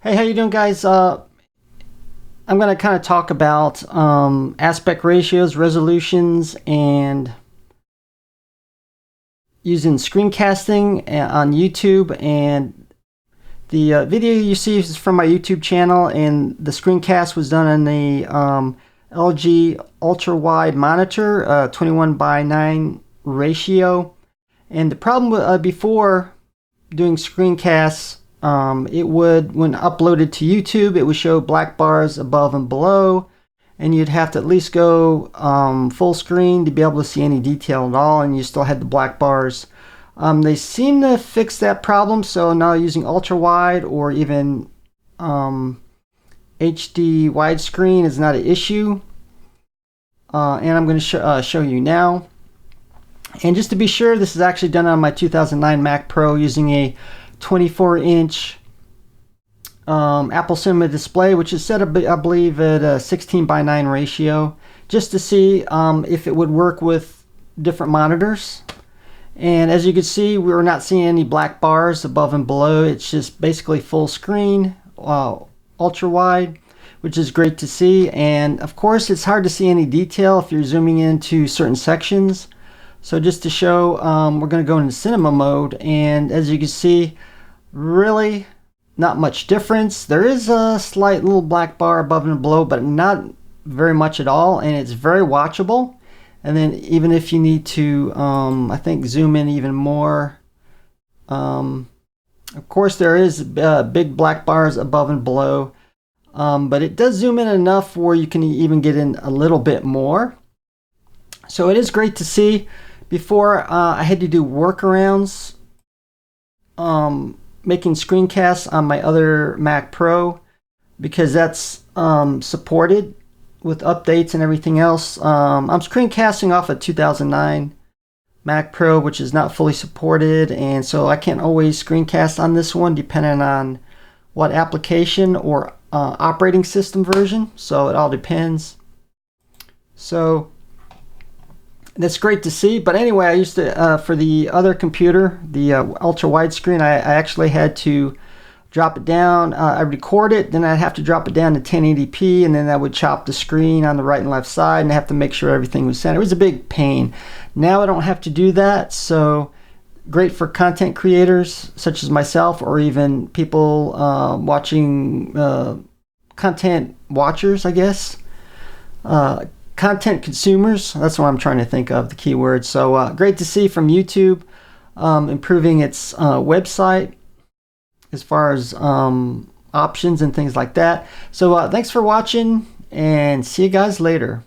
Hey, how you doing, guys? I'm going to kind of talk about aspect ratios, resolutions, and using screencasting on YouTube. And the video you see is from my YouTube channel, and the screencast was done on the LG UltraWide monitor, 21:9 ratio. And the problem before doing screencasts, it would, when uploaded to YouTube, it would show black bars above and below, and you'd have to at least go full screen to be able to see any detail at all, and you still had the black bars. They seem to fix that problem, so now using ultra wide or even HD widescreen is not an issue. And I'm going to show you now. And just to be sure, this is actually done on my 2009 Mac Pro using a 24-inch Apple Cinema display, which is set up, I believe, at a 16:9 ratio, just to see if it would work with different monitors. And as you can see, we were not seeing any black bars above and below. It's just basically full screen, ultra wide, which is great to see. And of course, it's hard to see any detail if you're zooming into certain sections. So just to show, we're going to go into cinema mode, and as you can see, really not much difference. There is a slight little black bar above and below, but not very much at all, and it's very watchable. And then even if you need to, I think, zoom in even more, of course there is big black bars above and below, but it does zoom in enough where you can even get in a little bit more. So it is great to see. Before, I had to do workarounds making screencasts on my other Mac Pro, because that's supported with updates and everything else. I'm screencasting off a 2009 Mac Pro, which is not fully supported, and so I can't always screencast on this one depending on what application or operating system version, so it all depends. So that's great to see. But anyway, I used to, for the other computer, the ultra widescreen, I actually had to drop it down. I record it, then I'd have to drop it down to 1080p, and then I would chop the screen on the right and left side, and I have to make sure everything was centered. It was a big pain. Now I don't have to do that, so great for content creators such as myself, or even people watching, content watchers, I guess. Content consumers, that's what I'm trying to think of, the keyword. So great to see from YouTube improving its website as far as options and things like that. So thanks for watching, and see you guys later.